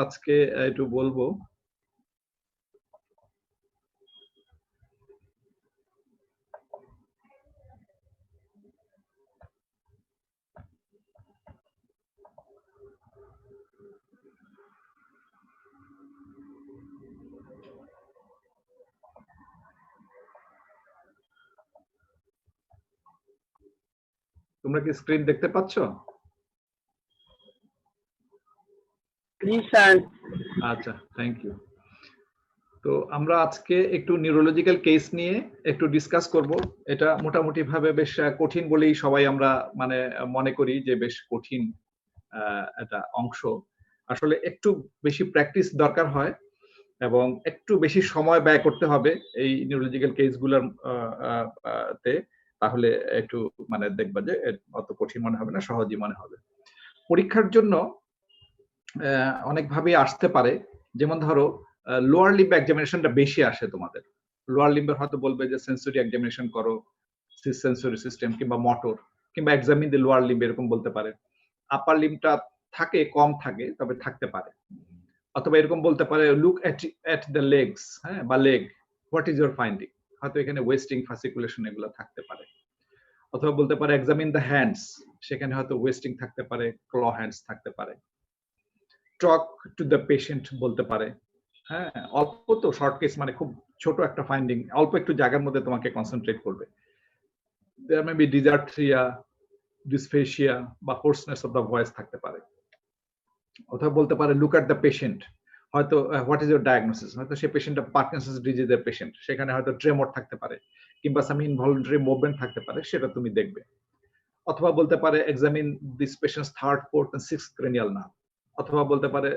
আজকে একটু বলবো। তোমরা কি স্ক্রিন দেখতে পাচ্ছ? আচ্ছা, থ্যাংক ইউ। তো আমরা আজকে একটু নিউরোলজিক্যাল কেস নিয়ে একটু ডিসকাস করব। এটা মোটামুটি ভাবে বেশ কঠিন বলেই সবাই আমরা মানে মনে করি যে বেশ কঠিন একটা অংশ। আসলে একটু বেশি প্র্যাকটিস দরকার হয় এবং একটু বেশি সময় ব্যয় করতে হবে এই নিউরোলজিক্যাল কেসগুলোর তে, তাহলে একটু মানে দেখবা যে অত কঠিন মনে হবে না, সহজই মনে হবে। পরীক্ষার জন্য অনেকভাবেই আসতে পারে। যেমন ধরো লোয়ার লিম্ব এক্সামিনেশনটা বেশি আসে তোমাদের। লোয়ার লিম্বের হয়তো বলবে যে সেন্সরি এক্সামিনেশন করো, সেন্সরি সিস্টেম কিংবা মোটর, কিংবা এক্সামিন দি লোয়ার লিম্ব এরকম বলতে পারে। আপার লিম্বটা থাকে, কম থাকে, তবে থাকতে পারে। অথবা এরকম বলতে পারে লুক এট দ্য লেগস, হ্যাঁ, বা leg, what is your finding, হয়তো এখানে ওয়েস্টিং ফাসিকুলেশন এগুলো থাকতে পারে। অথবা বলতে পারে এক্সামিন দ্য হ্যান্ডস, সেখানে হয়তো ওয়েস্টিং থাকতে পারে, ক্ল হ্যান্ডস থাকতে পারে। টক টু দ্য পেশেন্ট বলতে পারে, হ্যাঁ, অল্প তো শর্ট কেস মানে খুব ছোট একটা ফাইন্ডিং, অল্প একটু জায়গার মধ্যে তোমাকে কনসেন্ট্রেট করবে। দেয়ার মে বি ডিজার্ট্রিয়া, ডিসফেশিয়া বা হোর্সনেস অফ দ্য ভয়েস থাকতে পারে। অথবা বলতে পারে লুক এট দ্য পেশেন্ট, হয়তো হোয়াট ইজ ইউর ডায়াগনোসিস, হয়তো সেই পেশেন্টটা পার্কিনসন্স ডিজিজের পেশেন্ট, সেখানে হয়তো ট্রেমর থাকতে পারে কিংবা সাম ইনভলন্টারি মুভমেন্ট থাকতে পারে, সেটা তুমি দেখবে। অথবা বলতে পারে examine this patient's third, fourth and sixth cranial nerve, অথবা বলতে পারে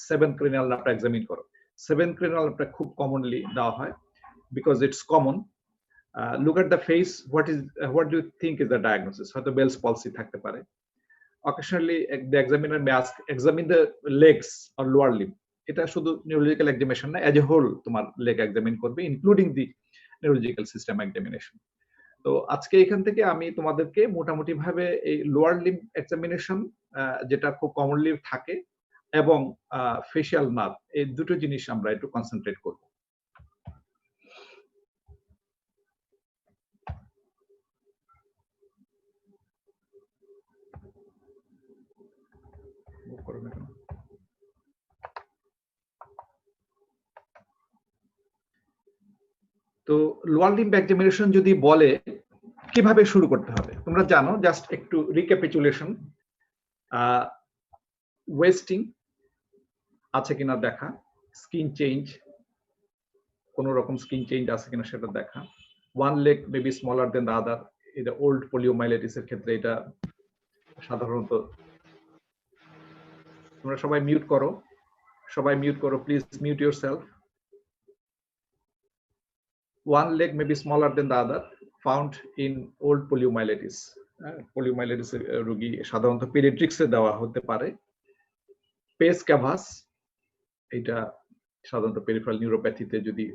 সেভেন্থ ক্রেনিয়াল নার্ভটা এক্সামিন করো। সেভেন্থ ক্রেনিয়াল নার্ভটা খুব কমনলি দেওয়া হয় because it's common. Look at the face, what do you think is the diagnosis, হয়তো বেলস পলসি থাকতে পারে। Occasionally the examiner may ask examine the legs or lower limb, এটা শুধু নিউরোলজিক্যাল এক্সামিনেশন না, এজ এ হোল তোমার leg examine করবে, including দি neurological system examination. তো আজকে এখান থেকে আমি তোমাদেরকে মোটামুটি ভাবে এই লোয়ার লিম্ব এক্সামিনেশন, যেটা খুব কমনলি থাকে, এবং ফেশিয়াল নার্ভ, এই দুটো জিনিস আমরা একটু কনসেন্ট্রেট করব। তো লোয়ার লিম্ব এক্সামিনেশন যদি বলে কিভাবে শুরু করতে হবে, তোমরা জানো, জাস্ট একটু রিক্যাপিচুলেশন। ওয়েস্টিং আছে কিনা দেখা, স্কিন চেঞ্জ, কোন রকম স্কিন চেঞ্জ আছে কিনা সেটা দেখা। One leg may be smaller then the আদার, এটা ওল্ড পোলিওমাইলাইটিসের ক্ষেত্রে এটা সাধারণত। তোমরা সবাই মিউট করো, সবাই মিউট করো please, mute yourself. One leg may be smaller then the other, found in old poliomyelitis. Poliomyelitis রোগী সাধারণত পেডিয়াট্রিক্সে দেওয়া হতে পারে। পেস ক্যাভাস, এটা সাধারণত পেরিফেরাল নিউরোপ্যাথিতে যদি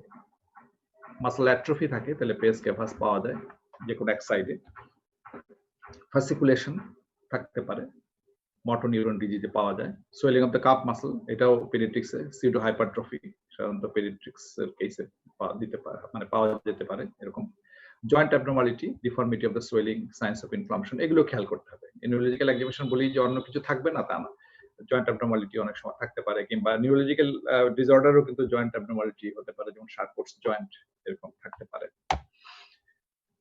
মাসল অ্যাট্রফি থাকে তাহলে পেস ক্যাভাস পাওয়া যায় যে কোনো এক সাইডে। ফাসিকুলেশন থাকতে পারে, মোটর নিউরন ডিজিজে পাওয়া যায়। Swelling of the cup muscle, এটাও পেডিয়াট্রিক্সে। সিউডো হাইপারট্রফি সাধারণত পেডিয়াট্রিক্সের কেসে দিতে পারে, মানে পাওয়া যেতে পারে এরকম। Joint abnormality, deformity of the swelling, signs of inflammation, এগুলো খেয়াল করতে হবে। নিউরোলজিক্যাল এক্সামিনেশন বলি যে অন্য কিছু থাকবে না, তা না। জয়েন্ট অ্যাবনর্মালিটি অনেক সময় থাকতে পারে, কিংবা নিউরোলজিক্যাল ডিসঅর্ডারও কিন্তু জয়েন্ট অ্যাবনর্মালিটি হতে পারে, যেমন শার্পোর্টস জয়েন্ট এরকম থাকতে পারে।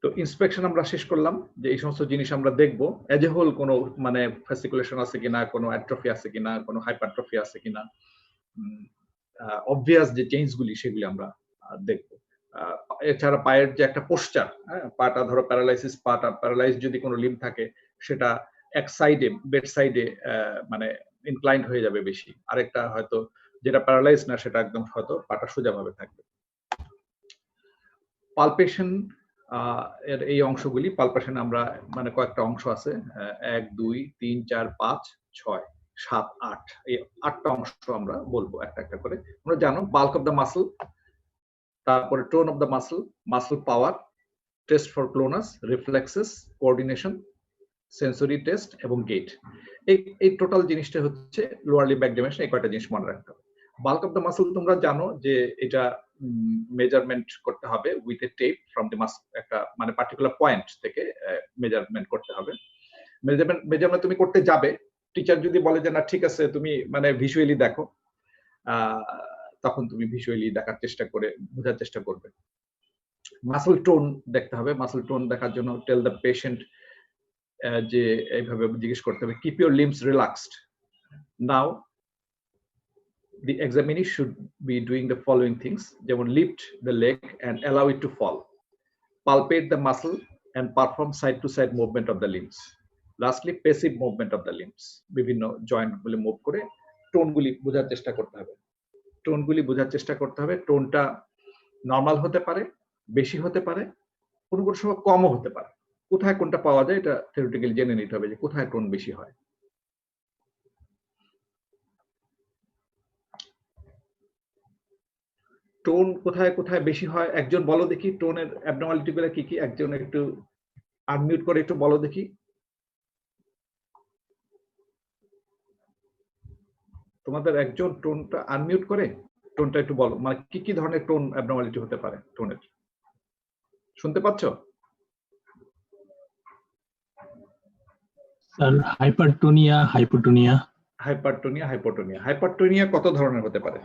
তো ইন্সপেকশন আমরা শেষ করলাম যে এই সমস্ত জিনিস আমরা দেখব, এজ এ হোল কোনো মানে ফ্যাসিকুলেশন আছে কিনা, কোনো অ্যাট্রফি আছে কিনা, কোনো হাইপারট্রফি আছে কিনা, অবভিয়াস যে চেঞ্জগুলি সেগুলি আমরা দেখব। এছাড়া পায়ের যে একটা পোস্টার, হ্যাঁ, পাটা ধরো প্যারালাইসিস, পাটা প্যারালাইজ যদি কোনো লিম্ব থাকে সেটা এক সাইডে, বেড সাইডে মানে ইনক্লাইন্ড হয়ে যাবে বেশি, আরেকটা হয়তো যেটা প্যারালাইজ না সেটা একদম হয়তো পাটা সোজাভাবে থাকবে। পালপেশন, এর এই অংশগুলি, পালপেশন আমরা মানে কয়েকটা অংশ আছে, 1 2 3 4 5 6 7 8, এই 8টা অংশ আমরা বলবো একটা একটা করে। আমরা জানো বাল্ক অফ দ্য মাসল, তারপরে tone of the muscle, muscle power, test for clonus, reflexes, coordination, sensory test এবং গেট। এই টোটাল জিনিসটা হচ্ছে লোয়ার লিম্ব এক্সামিনেশন। এই কয়টা জিনিস মনে রাখতে হবে। বাল্ক অফ দ্য মাসল তোমরা জানো যে এটা মেজারমেন্ট করতে হবে with a tape from the muscle, একটা মানে পার্টিকুলার পয়েন্ট থেকে মেজারমেন্ট করতে হবে। মেজারমেন্ট তুমি করতে যাবে, টিচার যদি বলে যে না ঠিক আছে তুমি মানে ভিজুয়ালি দেখো, তখন তুমি ভিজুয়ালি দেখার চেষ্টা করে বোঝার চেষ্টা করবে। মাসল টোন দেখতে হবে। মাসল টোন দেখার জন্য টেল দ্য পেশেন্ট যে এইভাবে জিজ্ঞেস করতে হবে, keep your limbs relaxed now. The examinee should be doing the following things, যেমন lift the leg and allow it to fall, palpate the muscle and perform side to side movement of the limbs, lastly passive movement of the limbs, বিভিন্ন joint গুলি move করে টোনগুলি বোঝার চেষ্টা করতে হবে। টোনগুলি বোঝার চেষ্টা করতে হবে। টোনটা নরমাল হতে পারে, বেশি হতে পারে, কোনো কোনো সময় কমও হতে পারে। কোথায় কোনটা পাওয়া যায় এটা থিওরিটিক্যালি জেনে নিতে হবে যে কোথায় টোন বেশি হয়। টোন কোথায় কোথায় বেশি হয় একজন বলো দেখি, টোনের অ্যাবনর্মালিটি গুলো কি কি? একজন একটু আনমিউট করে একটু বলো দেখি। তোমাদের একজন টোনটা আনমিউট করে টোনটা একটু বলো, মানে কি কি ধরনের টোন অ্যাবনর্মালিটি হতে পারে টোনের? শুনতে পাচ্ছ? Sir হাইপারটোনিয়া, hypotonia. হাইপারটোনিয়া, হাইপোটোনিয়া। হাইপারটোনিয়া কত ধরনের হতে পারে?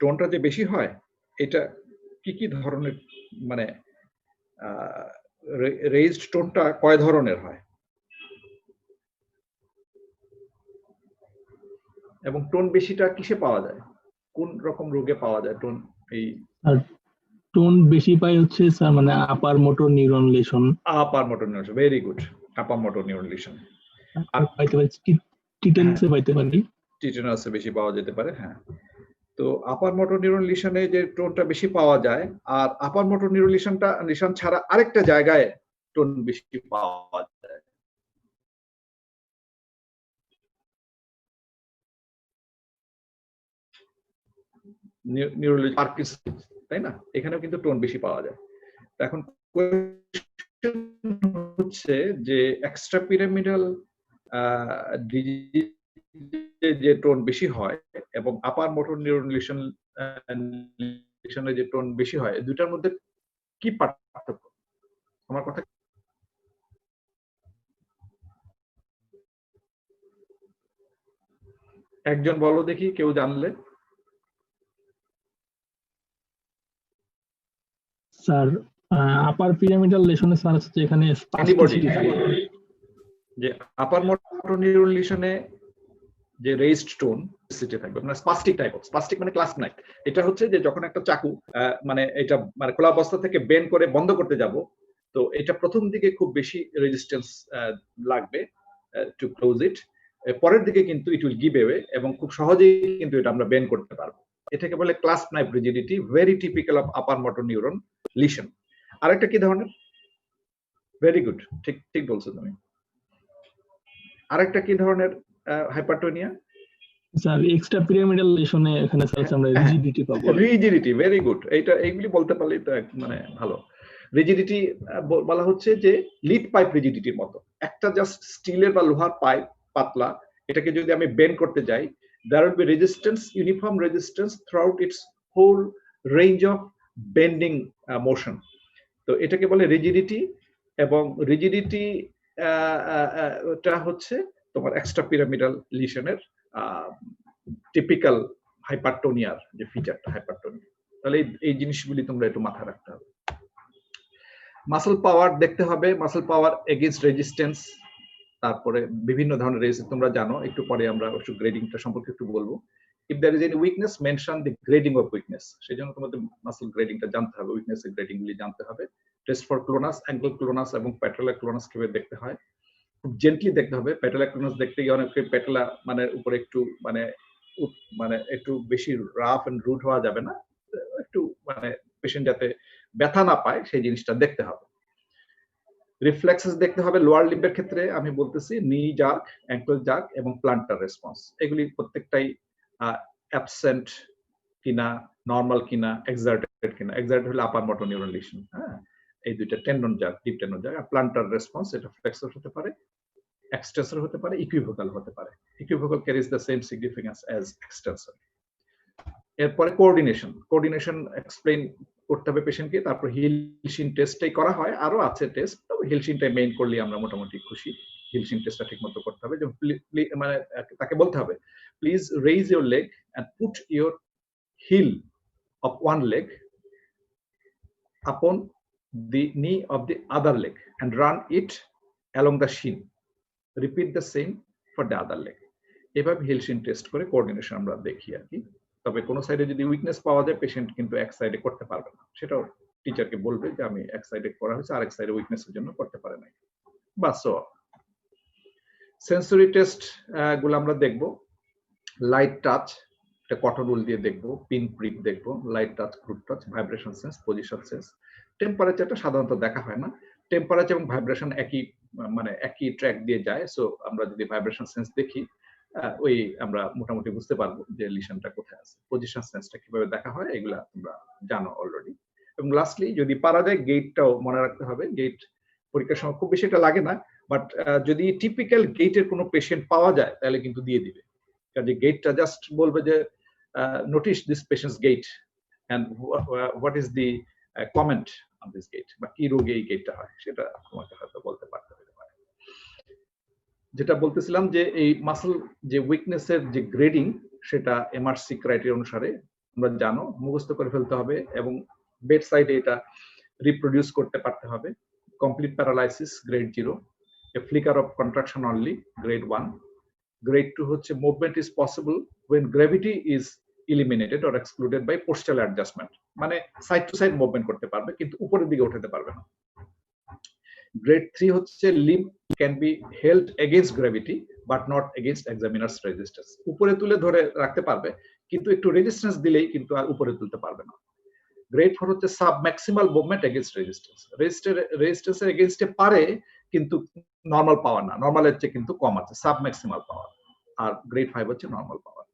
টোনটা যে বেশি হয় এটা কি কি ধরনের, মানে রেইজড টোনটা কয় ধরনের হয় এবং টোন বেশিটা কিসে পাওয়া যায়, কোন রকম রোগে পাওয়া যায় টোন? এই টোন বেশি পাই হচ্ছে স্যার মানে upper motor neuron lesion. Upper motor neuron, very good, upper motor neuron lesion. আর পাইতে পারি টিটেনাসে পাইতে পারি। টিটেনাসে বেশি পাওয়া যেতে পারে, হ্যাঁ। তো আপার মোটর নিউরন লিশনে যে টোনটা বেশি পাওয়া যায়, আর আপার মোটর নিউরন লিশন ছাড়া আরেকটা জায়গায় টোন বেশি পাওয়া যায়। নিউরোলজি পার্কিনসন্স, তাই না? এখানেও কিন্তু টোন বেশি পাওয়া যায়। এখন হচ্ছে যে এক্সট্রা পিরামিডাল যে টোন বেশি হয় এবং আপার মোটর নিউরন লিশনে যে টোন বেশি হয়, দুটার মধ্যে কি পার্থক্য? আমার কথা একজন বলো দেখি, কেউ জানলে। স্যার আপার পিরামিডাল লেশনে স্যার হচ্ছে এখানে স্পাস্টিসিটি থাকে। যে আপার মোটর নিউরন লিশনে যে রেইজড টোন সিটি থাকবে, মানে স্পাস্টিক টাইপ অফ, স্পাস্টিক মানে ক্লাস নাই। এটা হচ্ছে যে যখন একটা চাকু মানে এটা মানে খোলা অবস্থা থেকে বেন্ড করে বন্ধ করতে যাব, তো এটা প্রথম দিকে খুব বেশি রেজিস্ট্যান্স লাগবে টু ক্লোজ ইট, পরের দিকে কিন্তু ইট উইল গিভ অ্যাওয়ে এবং খুব সহজেই কিন্তু এটা আমরা বেন্ড করতে পারবো। এটাকে বলে clasp knife rigidity, very typical of upper motor neuron lesion. আরেকটা কি ধরনের? ভেরি গুড, ঠিক ঠিক বলছো তুমি। আরেকটা কি ধরনের হাইপারটোনিয়া? স্যার এক্সট্রা পিরামিডাল লেশনে এখানে স্যার আমরা রিজিডিটি পাবো। Rigidity, very good. এইগুলি বলতে পারলেই তো মানে ভালো। রিজিডিটি বলা হচ্ছে যে লিড পাইপ রিজিডিটির মতো, একটা জাস্ট স্টিলের বা লোহার পাইপ পাতলা, এটাকে যদি আমি বেন্ড করতে যাই, there will be resistance, uniform resistance throughout its whole range of bending motion. তো এটাকে বলে রিজিডিটি, এবং রিজিডিটি টা হচ্ছে তোমার এক্সট্রা পিরামিডাল লিশনের টিপিক্যাল হাইপারটোনিয়ার যে ফিচারটা, হাইপারটোনিয়া। তাহলে এই জিনিসগুলি তোমরা একটু মাথায় রাখতে হবে। মাসল পাওয়ার দেখতে হবে, মাসল পাওয়ার এগেইনস্ট রেজিস্ট্যান্স, তারপরে বিভিন্ন ধরনের রেজিস্ট্যান্স তোমরা জানো, একটু পরে আমরা একটু গ্রেডিংটা সম্পর্কে একটু বলবো। If there is any weakness mention the grading of weakness, সেজন্য তোমাদের মাসল গ্রেডিংটা জানতে হবে, উইকনেস এর গ্রেডিং গুলি জানতে হবে। টেস্ট ফর ক্লোনাস, অ্যাঙ্গেল ক্লোনাস এবং প্যাটেলা ক্লোনাস কিভাবে দেখতে হয়, খুব জেন্টলি দেখতে হবে। প্যাটেলা ক্লোনাস দেখতে গিয়ে অনেকে প্যাটেলা মানে উপরে একটু মানে একটু বেশি রাফ এন্ড রুড হওয়া যাবে না, একটু মানে পেশেন্ট যাতে ব্যথা না পায় সেই জিনিসটা দেখতে হবে। রিফ্লেক্সেস দেখতে হবে লোয়ার লিম্বের ক্ষেত্রে, আমি বলতেছি নি জার্ক, অ্যাঙ্কল জার্ক এবং প্লান্টার রেসপন্স, এগুলি প্রত্যেকটাই অ্যাবসেন্ট কিনা, নরমাল কিনা, এক্সার্টেড কিনা। এক্সার্টেড হলে আপার মোটর নিউরন লিশন, হ্যাঁ, এই দুইটা tendon jerk, deep tendon jerk. আর প্লান্টার রেসপন্স এটা ফ্লেক্সর হতে পারে, এক্সটেন্সর হতে পারে, ইকুইভোকাল হতে পারে। Equivocal carries the same significance as extensor. এরপরে কোঅর্ডিনেশন এক্সপ্লেইন করতে হবে পেশেন্টকে। তারপর হিলশিন টেস্টটাই করা হয়, আরো আছে টেস্ট, তবে হিলশিনটাই মেইন করলে আমরা মোটামুটি খুশি। হিলশিন টেস্টটা ঠিক মতো করতে হবে, যেমন মানে তাকে বলতে হবে please raise your leg and put your heel of one leg upon the knee of the other leg and run it along the shin. Repeat the same for the other leg. এভাবে হিলশিন test করে coordination আমরা দেখি আর কি। তবে কোনো সাইডে যদি weakness পাওয়া যায়, পেশেন্ট কিন্তু এক সাইডে করতে পারবে না, সেটাও টিচারকে বলবে যে আমি এক সাইডে করা হয়েছে, আরেক সাইডে উইকনেসের জন্য করতে পারে নাই। বাস। সেন্সরি টেস্ট গুলো আমরা দেখব। লাইট টাচ, এটা কটন উল দিয়ে দেখবো, পিন প্রিক দেখবো, light touch, crude touch, vibration sense, position sense. টেম্পারেচারটা সাধারণত দেখা হয় না, টেম্পারেচার এবং ভাইব্রেশন একই ট্র্যাক দিয়ে যায়। সো আমরা যদি ভাইব্রেশন সেন্স দেখি, ওই আমরা মোটামুটি বুঝতে পারবো যে লিশনটা কোথায় আছে। পজিশন সেন্সটা কিভাবে দেখা হয় এগুলা তোমরা জানো অলরেডি। এবং লাস্টলি যদি পারা যায়, গেটটাও মনে রাখতে হবে। গেট পরীক্ষার সময় খুব বেশি এটা লাগে না, বাট যদি টিপিক্যাল গেটের কোনো পেশেন্ট পাওয়া যায় তাহলে কিন্তু দিয়ে দিবে। কাজে গেটটা জাস্ট বলবে যে notice this patient's gait and what is the comment on this gait, বা কি রোগে এই গেটটা হয় সেটা তোমাকে হয়তো বলতে পারতে হবে। যেটা বলতেছিলাম যে এই মাসল যে উইকনেসের যে গ্রেডিং, সেটা এমআরসি ক্রাইটেরিয়া অনুসারে আমরা জানো, মুখস্থ করে ফেলতে হবে এবং বেড সাইডে এটা রিপ্রোডিউস করতে পারতে হবে। Complete paralysis grade 0, A flicker of contraction only grade 1, grade 2 হচ্ছে movement is possible when gravity is eliminated or excluded by postural adjustment, মানে সাইড টু সাইড মুভমেন্ট করতে পারবে কিন্তু উপরের দিকে উঠাতে পারবে না। গ্রেড 3 হচ্ছে limb can be held against gravity but not against examiners resistance, উপরে তুলে ধরে রাখতে পারবে কিন্তু একটু রেজিস্ট্যান্স দিলেই কিন্তু আর উপরে তুলতে পারবে না। গ্রেড 4 হচ্ছে sub maximal movement against resistance, রেজিস্ট্যান্সের এগেইনস্টে পারে কিন্তু নরমাল পাওয়ার না, নরমালের চেয়ে কিন্তু কম আছে, সাব ম্যাক্সিমাল পাওয়ার। আর গ্রেড 5 হচ্ছে নরমাল পাওয়ার।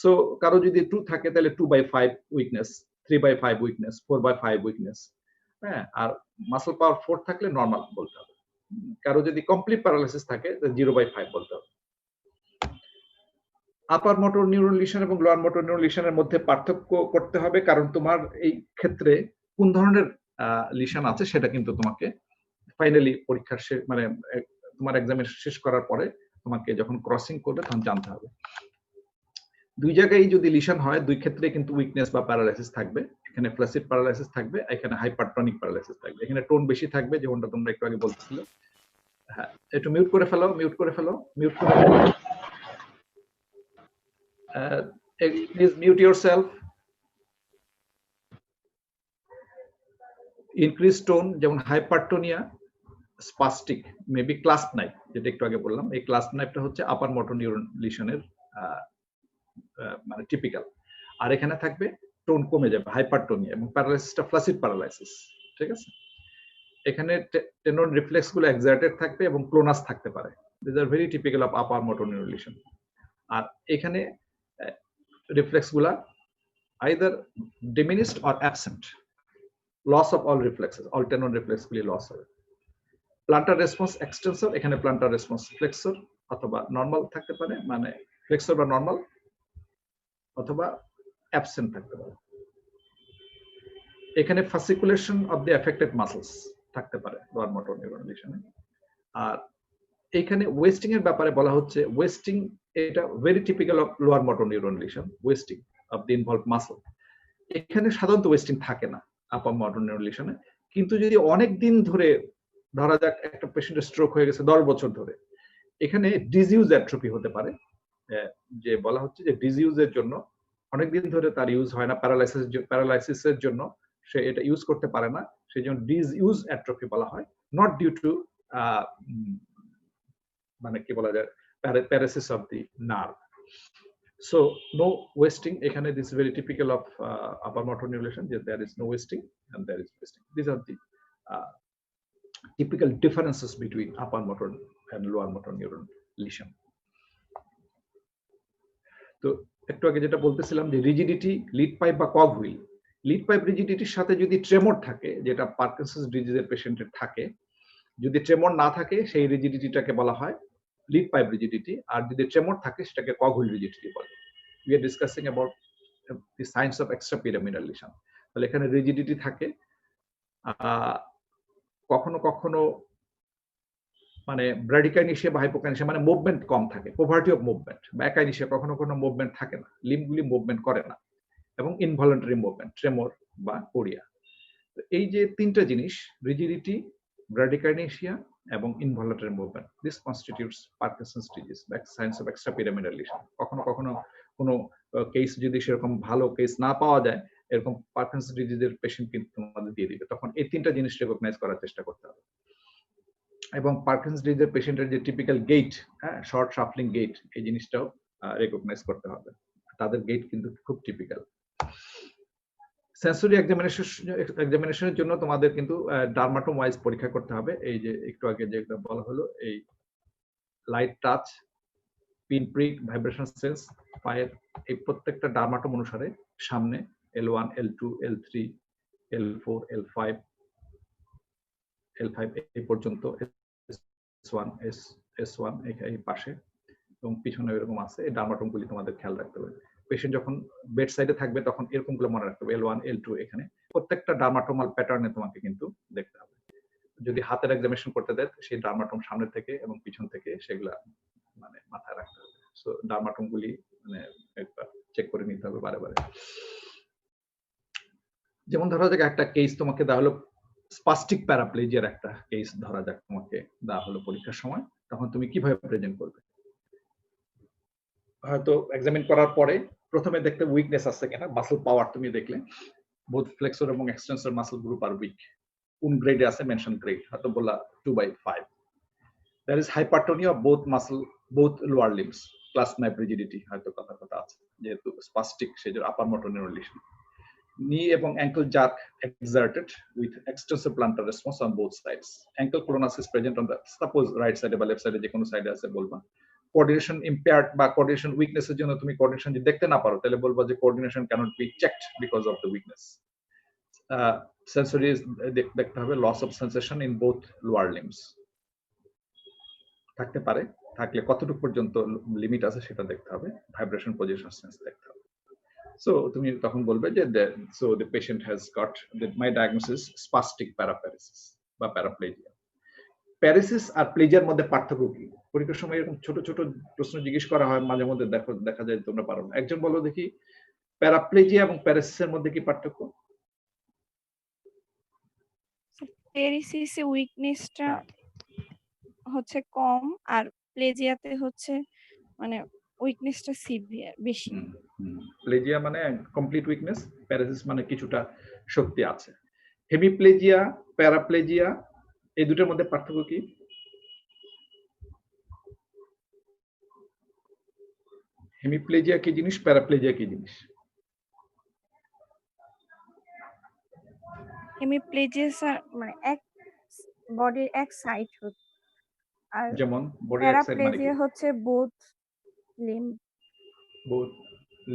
সো কারো যদি 2 থাকে তাহলে 2/5 উইকনেস, 3/5 উইকনেস, 4/5 উইকনেস। হ্যাঁ, আর মাসল পাওয়ার 4 থাকলে নরমাল বলতে হবে। কারো যদি কমপ্লিট প্যারালাইসিস থাকে 0/5 বলতে হবে। আপার মোটর নিউরন লিশন এবং লোয়ার মোটর নিউরন লিশনের মধ্যে পার্থক্য করতে হবে, কারণ তোমার এই ক্ষেত্রে কোন ধরনের লিশন আছে সেটা কিন্তু তোমাকে ফাইনালি পরীক্ষার মানে তোমার এক্সামিনেশন শেষ করার পরে তোমাকে যখন ক্রসিং করবে তখন জানতে হবে। দুই জায়গায় যদি লিশন হয়, দুই ক্ষেত্রে কিন্তু উইকনেস বা প্যারালাইসিস থাকবে। এখানে ফ্ল্যাসিড প্যারালাইসিস থাকবে, এখানে হাইপারটনিক প্যারালাইসিস থাকবে। এখানে টোন বেশি থাকবে, যেমনটা তোমরা একটু আগে বলতেছিলে। হ্যাঁ, একটু মিউট করে ফেলো। Please mute yourself. Increased tone, যেমন হাইপারটোনিয়া, স্পাস্টিক, মেবি ক্লাস্প নাইফ, যেটা একটু আগে বললাম। এই ক্লাস্প নাইফটা হচ্ছে আপার মোটর নিউরন লিশনের মানে টিপিক্যাল। আর এখানে থাকবে টোন কমে যাবে, হাইপারটোনিয়া, এবং প্যারালাইসিসটা ফ্ল্যাসিড প্যারালাইসিস। ঠিক আছে, এখানে টেন্ডন রিফ্লেক্স গুলো এক্সার্টেড থাকবে এবং ক্লোনাস থাকতে পারে। This are very typical of upper motor neuron lesion. আর এখানে রিফ্লেক্স গুলা either diminished or absent, loss of all reflexes, all tendon reflex গুলি লস হবে। প্লান্টার রেসপন্স এক্সটেন্সর, এখানে প্লান্টার রেসপন্স ফ্লেক্সর অথবা নরমাল থাকতে পারে, মানে ফ্লেক্সর বা নরমাল, অথবা অ্যাবসেন্ট থাকতে পারে। এখানে ফাসিকুলেশন অফ দি এফেক্টেড মাসলস থাকতে পারে লোয়ার মোটর নিউরন লিশনে। আর এখানে ওয়েস্টিং এর ব্যাপারে বলা হচ্ছে, ওয়েস্টিং এটা very typical of lower motor neuron lesion, wasting of the involved muscle. এখানে সাধারণত ওয়েস্টিং থাকে না আপার মোটর নিউরন লিশনে, কিন্তু যদি অনেক দিন ধরে, ধরা যাক একটা পেশেন্টের স্ট্রোক হয়ে গেছে 10 বছর ধরে, এখানে ডিজিউজ অ্যাট্রোফি হতে পারে। যে বলা হচ্ছে যে ডিজিউজের জন্য অনেকদিন ধরে তার ইউজ হয় না, প্যারালাইসিসের জন্য সে এটা ইউজ করতে পারে না, সেই জন্য ডিজিউজ অ্যাট্রোফি বলা হয়, নট ডিউ টু মানে কি বলা যায়, paresis of the nerve. So no wasting এখানে, this is very typical of upper motor neuron lesion, যে there is no wasting and there is wasting. This are the typical differences between upper motor and lower motor neuron lesion. তো একটু আগে যেটা বলতেছিলাম যে rigidity, lead pipe বা কগ wheel, lead pipe রিজিডিটির সাথে যদি ট্রেমর থাকে, যেটা পার্কিনসন্স ডিজিজের পেশেন্টের থাকে, যদি ট্রেমর না থাকে সেই রিজিডিটিটাকে বলা হয় লিড পাইপ রিজিডিটি, আর যদি ট্রেমর থাকে সেটাকে কগহুইল রিজিডিটি বলে। We are discussing about the signs of extrapyramidal lesion. তাহলে এখানে রিজিডিটি থাকে, কখনো কখনো মানে ব্র্যাডিকাইনেশিয়া বা হাইপোকাইনেশিয়া মানে মুভমেন্ট কম থাকে, পভার্টি অফ মুভমেন্ট, বা একাইনেশিয়া কখনো কোনো মুভমেন্ট থাকে না, লিম্বগুলি মুভমেন্ট করে না, এবং ইনভলান্টারি মুভমেন্ট, ট্রেমর বা কোরিয়া। এই যে তিনটা জিনিস, রিজিডিটি, ব্র্যাডিকাইনেশিয়া এবং involuntary movement, this constitutes Parkinson's disease বা সাইন্স অফ এক্সট্রাপিরামিডাল লিশন। কখনো কখনো কোনো কেস যদি সেরকম ভালো কেস না পাওয়া যায়, এরকম পার্কিনসন্স ডিজিজের পেশেন্ট কিন্তু তোমাদের দিয়ে দিবে, তখন এই তিনটা জিনিস রেকগনাইজ করার চেষ্টা করতে হবে। এবং পার্কিনসন্স ডিজিজের পেশেন্টের যে টিপিক্যাল গেট, হ্যাঁ, শর্ট শাফলিং গেট, এই জিনিসটাও রেকগনাইজ করতে হবে, তাদের গেট কিন্তু খুব টিপিক্যাল। সেন্সরি এক্সামিনেশনের জন্য তোমাদের কিন্তু ডার্মাটোম ওয়াইজ পরীক্ষা করতে হবে। এই যে একটু আগে যেটা বলা হলো, এই light touch, pin prick, vibration sense, পায়ের এই প্রত্যেকটা ডার্মাটোম অনুসারে সামনে L1, L2, L3, L4, L5, এই পর্যন্ত, S1, S1 এই পাশে এবং পিছনে এরকম আছে। এই ডার্মাটোমগুলি তোমাদের খেয়াল রাখতে হবে। পেশেন্ট যখন বেড সাইডে থাকবে তখন এরকমগুলো মনে রাখতে হবে, L1, L2, এখানে প্রত্যেকটা ডার্মাটোমাল প্যাটার্নে তোমাকে কিন্তু দেখতে হবে। যদি হাতের এক্সামিনেশন করতে দেয়, সেই ডার্মাটোম সামনে থেকে এবং পিছন থেকে সেগুলা মানে মাথায় রাখতে হবে। সো ডার্মাটোমগুলি মানে একবার চেক করে নিতে হবে বারে বারে। যেমন ধরা যাক একটা কেস তোমাকে দেওয়া হলো, স্পাস্টিক প্যারাপ্লেজিয়ার একটা কেস ধরা যাক তোমাকে দেওয়া হলো পরীক্ষার সময়, তখন তুমি কিভাবে প্রেজেন্ট করবে? হয়তো এক্সামিন করার পরে প্রথমে দেখতে উইকনেস আছে কিনা, মাসল পাওয়ার তুমি দেখলে বোথ ফ্লেক্সর এবং এক্সটেন্সর মাসল গ্রুপ আর উইক, কোন গ্রেডে আছে মেনশন গ্রেড, হয়তো বললা 2/5। There is hypertonia of both muscle, both lower limbs, plus my rigidity, হয়তো কথা আছে, যেহেতু স্পাস্টিক সেজন্য আপার মোটর নিউরোলিশন। Knee এবং ankle jerk exerted with extensor plantar response on both sides. Ankle clonus is present on the, suppose right side বা left side যে কোনো সাইডে আছে বলবা। কোঅর্ডিনেশন ইম্পেয়ার্ড বা কোঅর্ডিনেশন উইকনেসের জন্য তুমি কোঅর্ডিনেশন যদি দেখতে না পারো, তাহলে বলবা যে coordination cannot be checked because of the weakness. Sensory দেখতে হবে, loss of sensation in both lower limbs থাকতে পারে, থাকলে কতটুকু পর্যন্ত লিমিট আছে সেটা দেখতে হবে, ভাইব্রেশন পজিশন সেন্স দেখতে হবে। সো তুমি তখন বলবে যে so the patient has got my diagnosis spastic paraparesis বা প্যারাপ্লেজিয়া। প্যারেসিস আর প্লেজিয়ার মধ্যে পার্থক্য কি? পরীক্ষার সময় এরকম ছোট ছোট প্রশ্ন জিজ্ঞেস করা হয় মাঝে মধ্যে, দেখা যায় তোমরা পারো না। একজন বলো দেখি, প্যারাপ্লেজিয়া এবং প্যারেসিসের মধ্যে কি পার্থক্য? প্যারেসিসে উইকনেসটা হচ্ছে কম, আর প্লেজিয়াতে হচ্ছে মানে উইকনেসটা সিভিয়ার বেশি। প্লেজিয়া মানে কমপ্লিট উইকনেস, প্যারাসিস মানে কিছুটা শক্তি আছে। হেমিপ্লেজিয়া, প্যারাপ্লেজিয়া, এই দুটোর মধ্যে পার্থক্য কি? হেমিপ্লেজিয়া কি জিনিস, প্যারাপ্লেজিয়া কি জিনিস? হেমিপ্লেজিয়া মানে এক বডির এক সাইড হচ্ছে, আর যেমন বডির এক সাইড মানে কি? প্যারাপ্লেজিয়া হচ্ছে বোথ লিম্ব। বোথ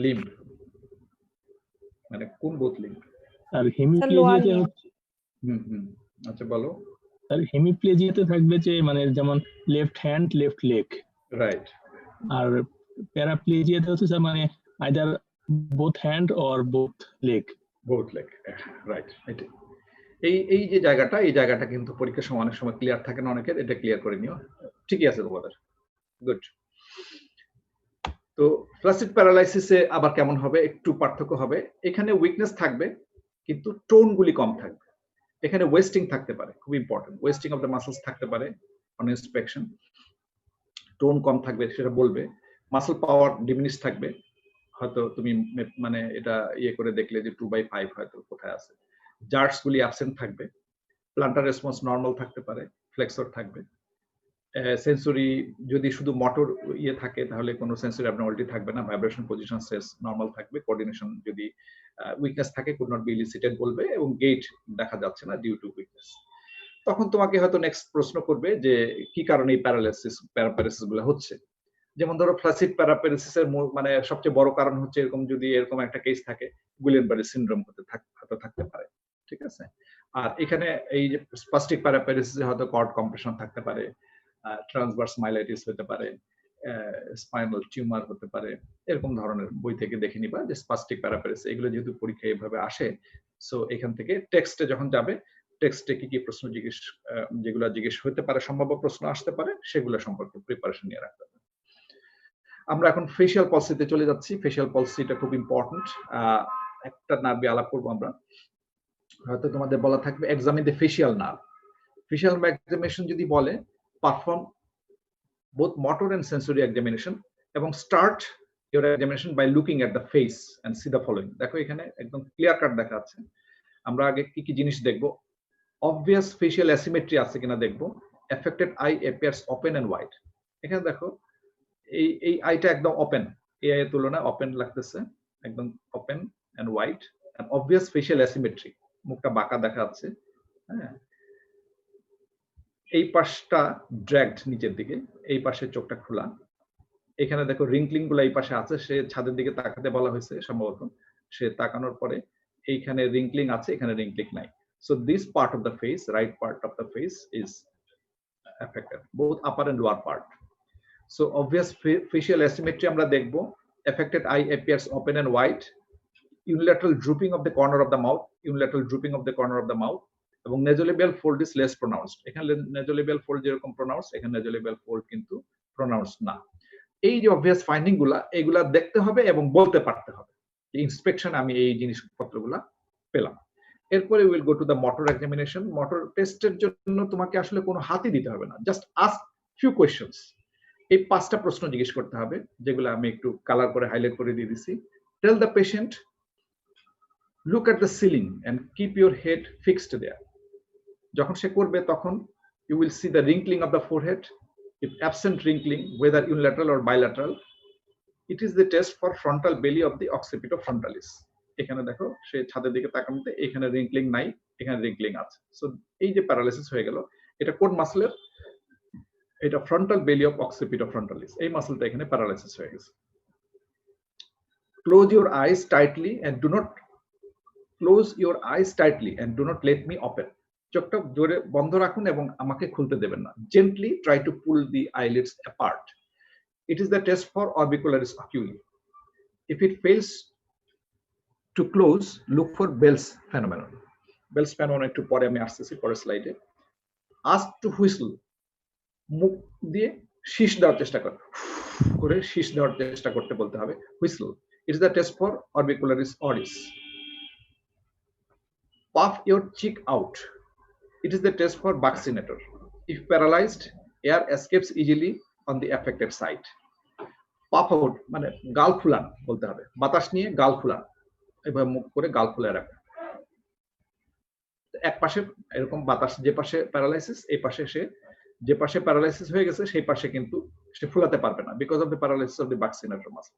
লিম্ব মানে কোন বোথ লিম্ব? আর হেমিপ্লেজিয়াতে হচ্ছে আচ্ছা বলো। আর হেমিপ্লেজিয়াতে থাকবে যে মানে যেমন left hand left leg, right. আর প্যারাপ্লেজিয়াতে হচ্ছে স্যার মানে either both hand or both leg. Both leg, right. এই যে জায়গাটা, এই জায়গাটা কিন্তু পরীক্ষার সময় অনেক সময় ক্লিয়ার থাকে না অনেকের, এটা ক্লিয়ার করে নিও। ঠিকই আছে তোমাদের, গুড। তো ফ্ল্যাসিড প্যারালাইসিসে আবার কেমন হবে, একটু পার্থক্য হবে। এখানে উইকনেস থাকবে কিন্তু টোন গুলি কম থাকবে। এখানে ওয়েস্টিং থাকতে পারে, খুব important, wasting of the muscles থাকতে পারে অন ইন্সপেকশন। টোন কম থাকবে সেটা বলবে। মাসল পাওয়ার ডিমিনিশ থাকবে, হয়তো তুমি মানে এটা ইয়ে করে দেখলে যে 2/5 হয়তো কোথায় আছে। জার্টস গুলি অ্যাবসেন্ট থাকবে। প্লান্টার রেসপন্স নরমাল থাকতে পারে, ফ্লেক্সর থাকবে। সেন্সরি যদি শুধু মোটর ইয়ে থাকে তাহলে কোনো সেন্সরি অ্যাবনর্মালিটি থাকবে না, ভাইব্রেশন পজিশন সেন্স নরমাল থাকবে। কোঅর্ডিনেশন যদি উইকনেস থাকে কুড নট বি ইলিসিটেড বলবে, এবং গেট দেখা যাচ্ছে না ডিউ টু উইকনেস। তখন তোমাকে হয়তো নেক্সট প্রশ্ন করবে যে কি কারণে এই প্যারালাইসিস প্যারাপ্যারালাইসিস গুলো হচ্ছে। যেমন ধরো ফ্ল্যাসিড প্যারাপ্যারেসিসের মানে সবচেয়ে বড় কারণ হচ্ছে এরকম যদি এরকম একটা কেস থাকে গুইলেনবারি সিনড্রোম হতে থাকতে পারে, ঠিক আছে। আর এখানে এই যে স্পাস্টিক প্যারাপ্যারেসিসে হয়তো কর্ড কম্প্রেশন থাকতে পারে, ট্রান্সভার্স মাইলাইটিস হতে পারে, স্পাইনাল টিউমার হতে পারে, এরকম ধরনের বই থেকে দেখে নিবা যে স্পাস্টিক প্যারাপ্যারেসিস এগুলো যেহেতু পরীক্ষায় এভাবে আসে, সো এখান থেকে টেক্সটে যখন যাবে টেক্সটে কি কি প্রশ্ন যেগুলো জিজ্ঞেস হতে পারে, সম্ভাব্য প্রশ্ন আসতে পারে, সেগুলো সম্পর্কে প্রিপারেশন নিয়ে রাখতে হবে। আমরা এখন ফেশিয়াল পলসিতে চলে যাচ্ছি। ফেশিয়াল পলসিটা খুব ইম্পর্টেন্ট, একটা নার্ভে আলাপ করবো আমরা। হয়তো তোমাদের বলা থাকবে examine the facial nerve. Facial examination যদি বলে perform both motor and sensory examination এবং start your examination by looking at the face and see the following. দেখো এখানে একদম ক্লিয়ার কাট দেখা আছে। আমরা আগে কি কি জিনিস দেখব, obvious facial asymmetry আছে কিনা দেখব, affected eye appears open and wide। এখানে দেখো এই আইটা একদম ওপেন, এই আইয়ের তুলনায় ওপেন লাগতেছে, একদম open and wide and obvious facial asymmetry, মুখটা বাঁকা দেখা যাচ্ছে। হ্যাঁ, এই পাশটা ড্র্যাগড নিচের দিকে, এই পাশে চোখটা খোলা। এখানে দেখো রিঙ্কলিং গুলো এই পাশে আছে, সে ছাদের দিকে তাকাতে বলা হয়েছে সম্ভবত, সে তাকানোর পরে এইখানে রিঙ্কলিং আছে, এখানে রিঙ্কলিং নাই। So this part of the face, right part of the face is affected, both upper and lower part. So obvious facial asymmetry আমরা দেখবো, affected eye appears open and wide, unilateral drooping of the corner of the mouth, unilateral drooping of the corner of the mouth, এবং nasolabial fold is less pronounced। এখানে nasolabial fold যেরকম pronounced, এখানে nasolabial fold কিন্তু pronounced না। এই যে obvious finding গুলা, এগুলা দেখতে হবে এবং বলতে পারতে হবে যে ইন্সপেকশন আমি এই জিনিসপত্রগুলা পেলাম। এরপরে will go to the motor examination. Motor টেস্টের জন্য তোমাকে আসলে কোনো হাতই দিতে হবে না, জাস্ট আস্ক ফিউ কোয়েশ্চেনস। এই 5টা প্রশ্ন জিজ্ঞেস করতে হবে, যেগুলো আমি একটু কালার করে হাইলাইট করে দিয়ে দিছি। Tell the patient look at the ceiling and keep your head fixed there. যখন সে করবে তখন you will see the wrinkling of the forehead. If absent wrinkling, whether unilateral or bilateral, it is the test for frontal belly of the occipitofrontalis. এখানে দেখো সে ছাদের দিকে তাকানোতে এখানে রিঙ্কলিং নাই, এখানে রিঙ্কলিং আছে। সো এই যে প্যারালাইসিস হয়ে গেল, এটা কোন মাসলের? এটা ফ্রন্টাল বেলি অফ occipitofrontalis, এই মাসলটা এখানে প্যারালাইসিস হয়ে গেছে। Close your eyes tightly and do not let me open. চোখটা জোরে বন্ধ রাখুন এবং আমাকে খুলতে দেবেন না। Gently try to pull the eyelids apart. It is the test for orbicularis oculi. If it fails to close, look for Bell's phenomenon. Bell's phenomenon একটু পরে আমি আসতেছি, পরের স্লাইডে। Ask to whistle. মুখ দিয়ে শীষ দেওয়ার চেষ্টা করে শীষ দেওয়ার চেষ্টা করতে বলতে হবে, whistle. It is the test for orbicularis oris. Puff your cheek out. It is the test for buccinator. If paralyzed, air escapes easily on the affected side. Puff out মানে গাল ফুলান বলতে হবে, বাতাস নিয়ে গাল ফুলান, এভাবে মুখ করে গাল ফুলে রাখবেন। এক পাশে এরকম বাতাস, যে পাশে প্যারালাইসিস, এই পাশে সে যে পাশে প্যারালাইসিস হয়ে গেছে সেই পাশে কিন্তু সে ফুলাতে পারবে না, because of the paralysis of the buccinator muscle.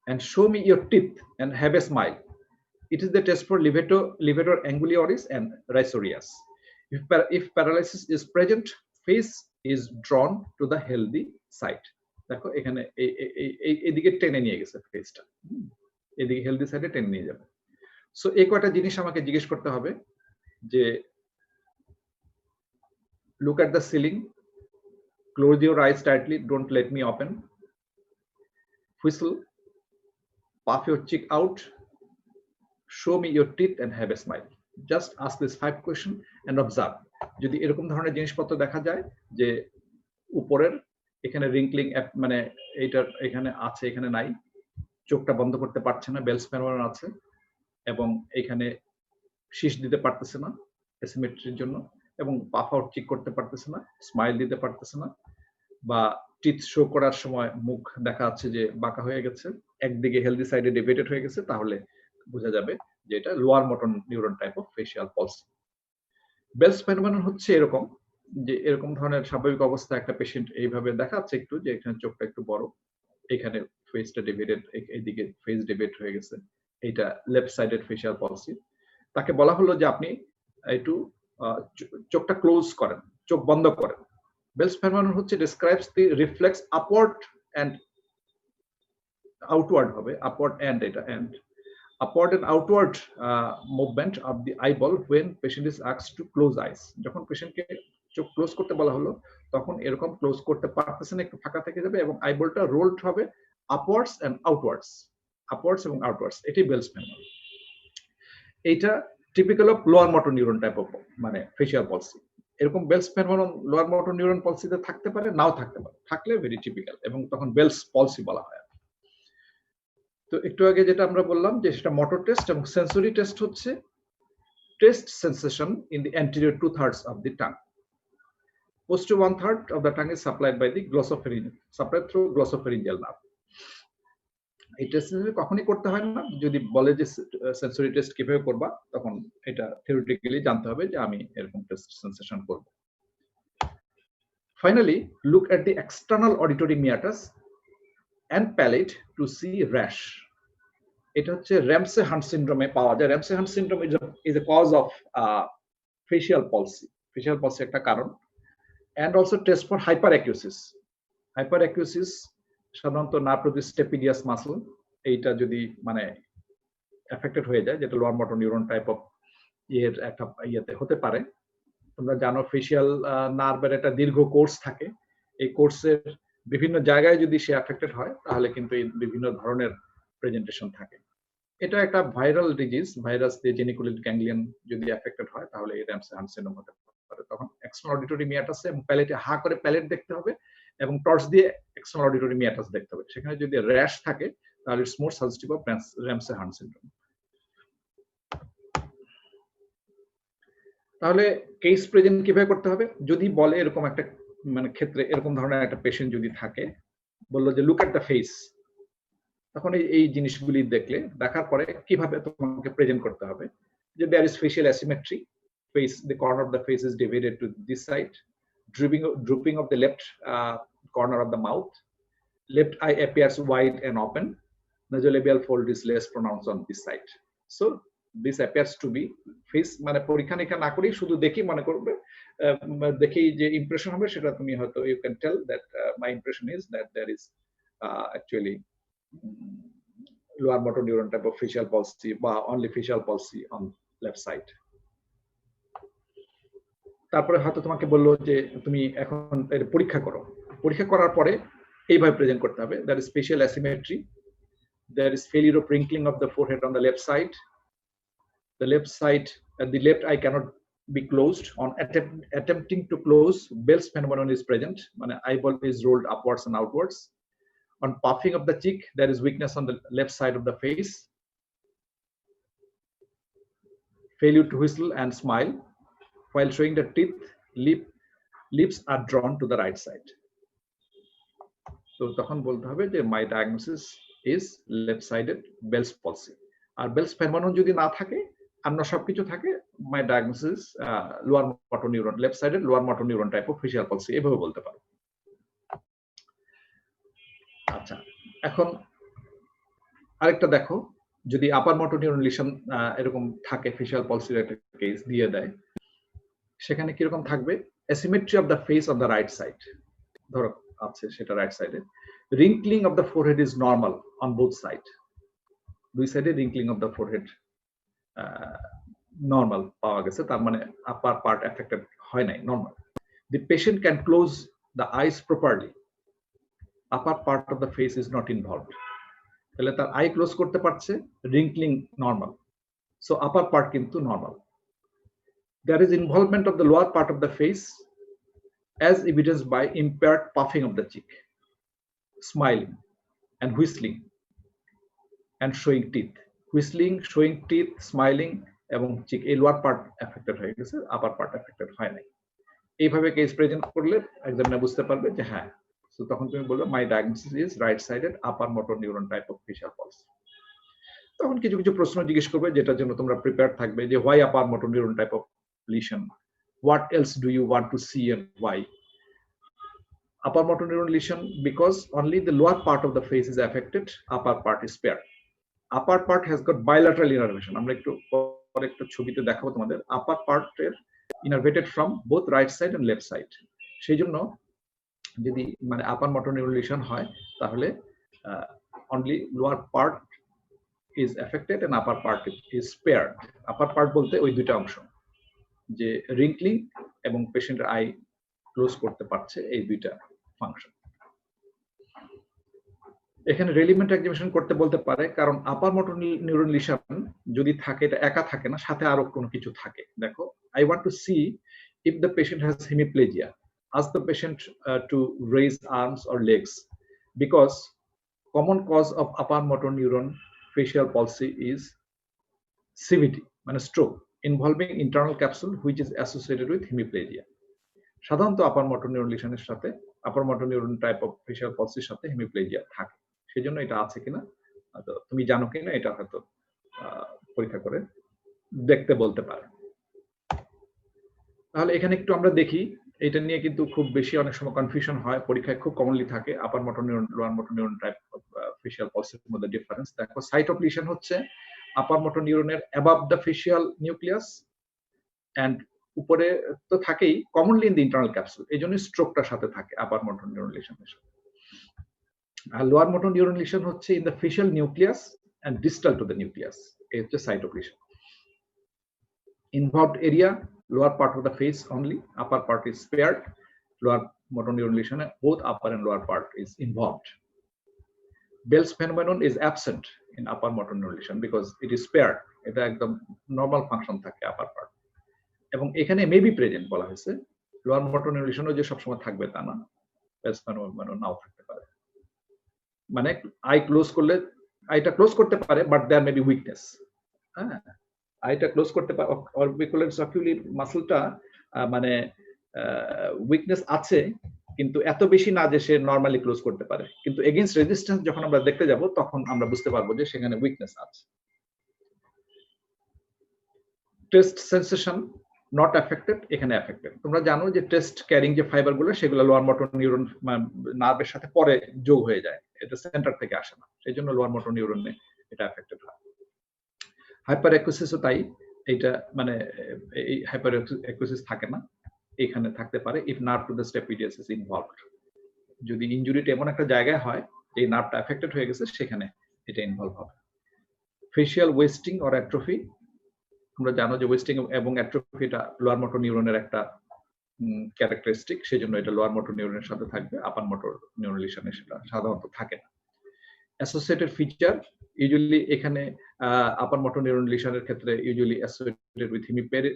And show me your teeth and have a smile. It is the test for levator angulioris and rhizorius. If paralysis is present, face is drawn to the healthy side. দেখো এখানে এইদিকে টেনে নিয়ে গেছে ফেসটা, এদিকে healthy সাইডে টেনে নিয়ে যাবে। সো এই কয়টা জিনিস আমাকে জিজ্ঞেস করতে হবে যে look at the ceiling, close your eyes tightly, don't let me open, whistle, puff your cheek out, show me your teeth and have a smile. Just ask this 5 question and observe. যদি এরকম ধরনের জিনিসপত্র দেখা যায় যে উপরের এখানে রিঙ্কলিং মানে এইটার এখানে আছে, এখানে নাই, চোখটা বন্ধ করতে পারছে না, বেলস ফেনোমেনন আছে, এবং এখানে শীষ দিতে পারতেছে না অ্যাসিমেট্রির জন্য, এবং পাফ আউট চেক করতে পারতেছে না, স্মাইল দিতে পারতেছে না, বা টিথ শো করার সময় মুখ দেখা যাচ্ছে যে বাঁকা হয়ে গেছে, একদিকে হেলদি সাইডে ডিভিয়েটেড হয়ে গেছে, তাহলে বোঝা যাবে যে এটা lower motor neuron type of facial palsy. Bell's phenomenon হচ্ছে এরকম যে এরকম ধরনের স্বাভাবিক অবস্থা একটা পেশেন্ট এইভাবে দেখাচ্ছে একটু, যে এখানে চোখটা একটু বড়, এখানে ফেসটা ডিভিয়েটেড, এইদিকে ফেস ডিভিয়েট হয়ে গেছে, এটা লেফট সাইডেড ফেশিয়াল পলসি। তাকে বলা হলো যে আপনি একটু চোখটা ক্লোজ করেন, চোখ বন্ধ করেন, Bell's phenomenon হচ্ছে describes the reflex upward and outward হবে, upward and এটা and upward and outward movement of the eyeball when patient is asked to close eyes. যখন পেশেন্টকে চোখ ক্লোজ করতে বলা হলো তখন এরকম ক্লোজ করতে পারতেছেন, একটু ফাঁকা থেকে যাবে এবং আইবলটা রোলড হবে আপওয়ার্ডস এন্ড আউটওয়ার্ডস, আপওয়ার্ডস এবং আউটওয়ার্ডস। এটি বেলস ফেনোমেনন। এইটা typical of lower motor neuron type of মানে ফেশিয়াল পলসি। এরকম Bell's phenomenon lower motor neuron পলসিতে থাকতে পারে, নাও থাকতে পারে, থাকলে ভেরি টিপিক্যাল এবং তখন বেলস পলসি বলা হয়। তো একটু আগে যেটা আমরা বললাম যে সেটা মোটর টেস্ট এবং সেন্সরি টেস্ট হচ্ছে taste sensation in the anterior 2/3 of the tongue. Posterior 1/3 of the tongue is supplied by the glossopharyngeal, supplied through glossopharyngeal nerve. এই টেস্ট কখনই করতে হয় না, যদি বলে যে সেন্সরি টেস্ট কিভাবে করবা তখন এটা থিওরিটিক্যালি জানতে হবে যে আমি এরকম টেস্ট সেন্সেশন করব। Finally, look at the external auditory meatus and palate to see rash. এটা হচ্ছে র্যামসে হান্ট সিনড্রোমে পাওয়া যায়। Ramsay hunt syndrome is a cause of facial palsy. Facial palsy একটা কারণ। And also test for hyperacusis. Hyperacusis সাধারণত নার্ভোডিস স্টেপিডিয়াস muscle, এইটা যদি মানে এফেক্টেড হয়ে যায়, যেটা lower motor neuron type of এর একটা ইয়েতে হতে পারে। তোমরা জানো ফেশিয়াল নার্ভের একটা দীর্ঘ কোর্স থাকে, এই কোর্সের বিভিন্ন জায়গায় যদি সে এফেক্টেড হয় তাহলে কিন্তু এই বিভিন্ন ধরনের প্রেজেন্টেশন থাকে। এটা একটা ভাইরাল ডিজিজ, ভাইরাস দিয়ে জেনিকুলেট গ্যাংলিয়ন যদি এফেক্টেড হয় তাহলে এই র্যামসে হান্ট সিনড্রোম হতে পারে। তখন এক্সটার্নাল অডিটরি মিয়াটাসে এবং প্যালেটে হা করে প্যালেট দেখতে হবে এবং টর্চ দিয়ে এক্সটার্নাল অডিটরি মিয়াটাস দেখতে হবে। সেখানে যদি র্যাশ থাকে তাহলে it's more suggestive of Ramsay hunt syndrome. তাহলে কেস প্রেজেন্ট কিভাবে করতে হবে? যদি বলে এরকম একটা মানে ক্ষেত্রে এরকম ধরনের একটা পেশেন্ট যদি থাকে, বললো যে লুক এট দ্য ফেস, তখন এই জিনিসগুলি দেখলে দেখার পরে কিভাবে তোমাকে প্রেজেন্ট করতে হবে যে there is facial asymmetry, face, the corner of the face is divided to this side, drooping of the left corner of the mouth, left eye appears wide and open, nasolabial fold is less pronounced on this side. So this appears to be face মানে পরীক্ষা নিরীক্ষা না করেই শুধু দেখি মনে করবে, দেখেই যে ইমপ্রেশন হবে সেটা তুমি হয়তো you can tell that my impression is that there is actually lower motor neuron type of facial palsy বা only facial palsy on left side. তারপরে হয়তো তোমাকে বললো যে তুমি এখন পরীক্ষা করো, পরীক্ষা করার পরে এইভাবে প্রেজেন্ট করতে হবে, there is facial asymmetry, there is failure of wrinkling of the forehead on the left side, the left eye cannot be closed. On attempting to close, Bell's phenomenon is present, মানে eyeball is rolled upwards and outwards. On puffing of the cheek, there is weakness on the left side of the face, failure to whistle and smile. While showing the teeth, lips are drawn to the right side. So তখন বলতে হবে যে my diagnosis is left-sided Bell's palsy. R Bell's phenomenon যদি না থাকে, অন্য সবকিছু থাকে, my diagnosis lower motor neuron, left-sided lower motor neuron type of facial palsy, এভাবে বলতে পারো। আচ্ছা, এখন আরেকটা দেখো, যদি আপার মোটর নিউরন লিশন এরকম থাকে, ফেশিয়াল পলসির একটা কেস দিয়ে দেয়, সেখানে কিরকম থাকবে? asymmetry of the face on the right side, ধরো আছে সেটা রাইট সাইডে, wrinkling of the forehead is normal on both side, দুই সাইডে wrinkling of the forehead normal পাওয়া গেছে, তার মানে আপার পার্ট এফেক্টেড হয় নাই, normal. the patient can close the eyes properly, upper part of the face is not involved, তাহলে তার আই ক্লোজ করতে পারছে, wrinkling normal, so upper part কিন্তু normal. There is involvement of the lower part of the face as evidenced by impaired puffing of the cheek, smiling and whistling and showing teeth. Whistling, showing teeth, smiling এবং cheek, এই lower part affected হয়ে গেছে, upper part affected হয় নাই। এইভাবে case present করলে examiner বুঝতে পারবে যে হ্যাঁ, সো তখন তুমি বলবে my diagnosis is right sided upper motor neuron type of facial palsy. তখন কিছু কিছু প্রশ্ন জিজ্ঞেস করবে যেটার জন্য তোমরা প্রিপেয়ার থাকবে, যে why upper motor neuron type of lesion, what else do you want to see and why? Upper motor neuron lesion because only the lower part of the face is affected, upper part is spared. Upper part has got bilateral innervation, আমরা একটু পরে একটা ছবিতে দেখাবো তোমাদের। upper part এর innervated from both right side and left side, সেই জন্য যদি মানে আপার মোটর নিউরন লিশন হয় তাহলে only lower part is affected and upper part is spared. Upper part বলতে ওই দুইটা অংশ, যে রিঙ্কলিং এবং পেশেন্টের আই ক্লোজ করতে পারছে, এই দুইটা ফাংশন। এখানে রেলিমেন্ট এক্সামিনেশন করতে বলতে পারে, কারণ আপার মোটর নিউরন লিশন যদি থাকে এটা একা থাকে না, সাথে আরো কোনো কিছু থাকে। দেখো, I want to see if the patient has hemiplegia, ask the patient to raise arms or legs, because common cause of upper motor neuron facial palsy is CVT, মানে stroke involving internal capsule which is associated with hemiplegia. সাধারণত আপার motor neuron লিশনের সাথে upper motor neuron type of facial পলসির সাথে hemiplegia থাকে। সেজন্য এটা আছে কিনা, তুমি জানো কিনা, এটা হয়তো পরীক্ষা করে দেখতে বলতে পারে। তাহলে এখানে একটু আমরা দেখি, এটা নিয়ে কিন্তু খুব বেশি অনেক সময় কনফিউশন হয়, পরীক্ষায় খুব কমনলি থাকে upper motor neuron lower motor neuron type of facial পলসির মধ্যে ডিফারেন্স। দেখো, সাইট অফ লিশন হচ্ছে আপার মোটর নিউরনের above the facial nucleus and উপরে তো থাকেই commonly in the internal capsule, এই জন্য স্ট্রোকটার সাথে থাকে আপার মোটর নিউরন লিশনের সাথে। আর লোয়ার মোটর নিউরন লিশন হচ্ছে in the facial nucleus and distal to the nucleus, এই হচ্ছে site of lesion. Involved area, lower part of the face only, upper part is spared. Lower motor neuron lesion, both upper and lower part is involved. Bell's phenomenon is absent in upper motor neuron lesion because it is spared. এটা একদম normal function থাকে আপার part, এবং এখানে may be present বলা হয়েছে। Lower motor neuron লিশনও যে সবসময় থাকবে তা না, বেলস ফেনোমেনন নাও থাকতে পারে। মানে আই ক্লোজ করলে আইটা ক্লোজ করতে পারে, but there may be weakness. হ্যাঁ, আইটা ক্লোজ করতে পারে, অরবিকুলার সার্কুলার মাসলটা মানে উইকনেস আছে, কিন্তু এত বেশি না যে সে নরমালি ক্লোজ করতে পারে। কিন্তু এগেইনস্ট রেজিস্ট্যান্স যখন আমরা দেখতে যাব তখন আমরা বুঝতে পারবো যে সেখানে উইকনেস আছে। টেস্ট সেন্সেশন নট এফেক্টেড, এখানে এফেক্টেড। তোমরা জানো যে টেস্ট ক্যারিং যে ফাইবার গুলো, সেগুলো লোয়ার মোটর নিউরন নার্ভের সাথে পরে যোগ হয়ে যায়, এটা সেন্টার থেকে আসে না, সেই জন্য লোয়ার মোটর নিউরনে এটা এফেক্টেড হয়। হাইপার অ্যাকুসিসও তাই, এটা মানে এই হাইপার অ্যাকুসিস থাকে না, এখানে থাকতে পারে if nerve to the stapedius is involved. যদি ইনজুরিটা এমন একটা জায়গায় হয় যে নার্ভটা এফেক্টেড হয়ে গেছে, সেখানে এটা ইনভলভ হবে। ফেশিয়াল ওয়েস্টিং অর অ্যাট্রফি, আমরা জানো যে ওয়েস্টিং এবং অ্যাট্রফিটা লোয়ার মোটর নিউরনের একটা ক্যারেক্টারিস্টিক, সেজন্য এটা লোয়ার মোটর নিউরনের সাথে থাকবে, আপার মোটর নিউরন লিশনে সেটা সাধারণত থাকে না। অ্যাসোসিয়েটেড ফিচার ইউজুয়ালি এখানে আপার মোটর নিউরন লিশনের ক্ষেত্রে ইউজুয়ালি অ্যাসোসিয়েটেড উইথ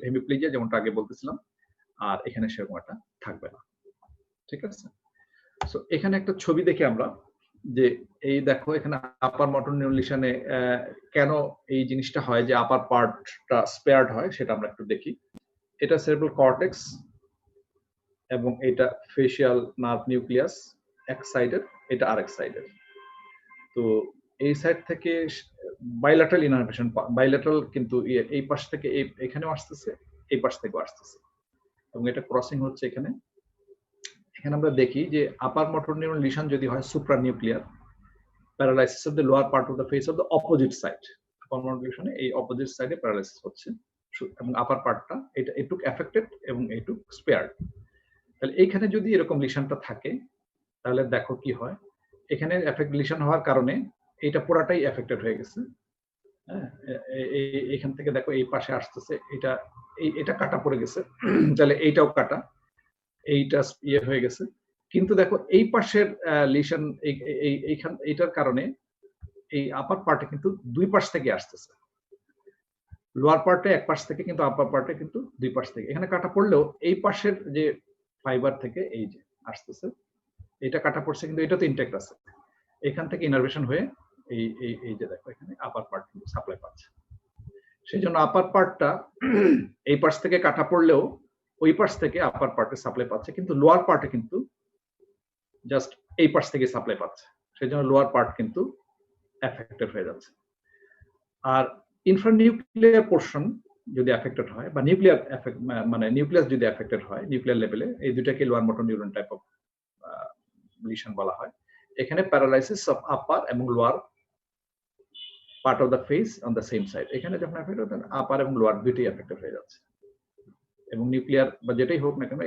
হেমিপ্লেজিয়া, যেমনটা আগে বলতেছিলাম, আর এখানে সেরকম একটা থাকবে না। ঠিক আছে, সো এখানে একটা ছবি দেখি আমরা, যে এই দেখো এখানে আপার মোটর নিউরন লিশনে কেন এই জিনিসটা হয় যে আপার পার্টটা স্পেয়ার্ড হয়, সেটা আমরা একটু দেখি। এটা সেরেব্রাল কর্টেক্স এবং এটা ফেশিয়াল নার্ভ নিউক্লিয়াস এক সাইডের, এটা আরেক সাইডের। তো এই সাইড থেকে বাইল্যাটারাল ইনারভেশন, বাইল্যাটারাল কিন্তু এই পাশ থেকে এখানেও আসতেছে, এই পাশ থেকেও আসতেছে, এবং এটা ক্রসিং হচ্ছে এখানে। এখানে আমরা দেখি যে আপার মোটর নিউরন লিশন যদি হয় supra nuclear, paralysis of the lower part of the face of the opposite side, upper motor লিশনে এই অপোজিট সাইডে প্যারালাইসিস হচ্ছে, এবং আপার পার্টটা এটা এটুক এফেক্টেড এবং এটুক স্পেয়ার্ড। তাহলে এইখানে যদি এরকম লিশনটা থাকে, তাহলে দেখো কি হয়, এখানে এফেক্ট লিশন হওয়ার কারণে এটা পুরাটাই এফেক্টেড হয়ে গেছে। হ্যাঁ, এখান থেকে দেখো এই পাশে আসতেছে, এটা কাটা পড়ে গেছে, তাহলে এইটাও কাটা, এইটা ইয়ে হয়ে গেছে। কিন্তু দেখো এই পাশের লিশন এইখান এইটার কারণে এই আপার পার্টে কিন্তু দুই পাশ থেকে আসতেছে, লোয়ার পার্টে এক পাশ থেকে, কিন্তু আপার পার্টে কিন্তু দুই পাশ থেকে। এখানে কাটা পড়লেও এই পাশের যে ফাইবার থেকে এই যে আসতেছে, এটা কাটা পড়ছে, কিন্তু এটা তো ইনটেক্ট আছে, এখান থেকে ইনারভেশন হয়ে এই যে দেখো এখানে আপার পার্ট কিন্তু সাপ্লাই পাচ্ছে। সেই জন্য আপার পার্টটা এই পাশ থেকে কাটা পড়লেও ওই পাশ থেকে আপার পার্টে সাপ্লাই পাচ্ছে, কিন্তু লোয়ার পার্টে কিন্তু জাস্ট এই পাশ থেকে সাপ্লাই পাচ্ছে, সেই জন্য লোয়ার পার্ট কিন্তু এফেক্টেড হয়ে যাচ্ছে। আর ইনফ্রানিউক্লিয়ার পোর্শন যদি এফেক্টেড হয়, বা নিউক্লিয়ার এফেক্ট মানে নিউক্লিয়াস যদি এফেক্টেড হয় নিউক্লিয়ার লেভেলে, এই দুটাকে lower motor neuron type of lesion বলা হয়। এখানে প্যারালাইসিস অফ আপার এবং lower part of the face on the same side, এখানে যখন এফেক্ট হচ্ছে আপার এবং লোয়ার দুইটাই এফেক্টেড হয়ে যাচ্ছে, এবং নিউক্লিয়ার বা যেটাই হোক না কেন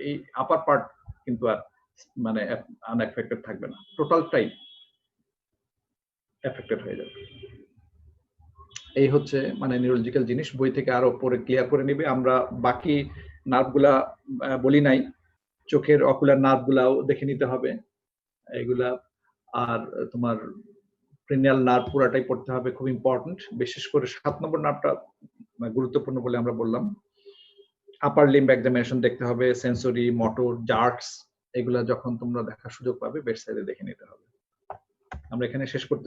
এই আপার পার্ট কিন্তু আর মানে আনএফেক্টেড থাকবে না, টোটালটাই এফেক্টেড হয়ে যাবে। এই হচ্ছে মানে নিউরোলজিক্যাল জিনিস, বই থেকে আরো পরে ক্লিয়ার করে নিবে। আমরা বাকি নার্ভগুলা বলি নাই, চোখের অকুলার নার্ভগুলাও দেখে নিতে হবে এগুলা। আর তোমার ক্রেনিয়াল নার্ভ পুরাটাই পড়তে হবে, খুব ইম্পর্টেন্ট। বিশেষ করে 7 নম্বর নার্ভটা গুরুত্বপূর্ণ বলে আমরা বললাম। আপার লিম্ব এক্সামিনেশন দেখতে হবে, সেন্সরি, মোটর, জার্কস, এগুলা যখন তোমরা দেখার সুযোগ পাবে বেড সাইডে দেখে নিতে হবে। আমরা এখানে শেষ করতে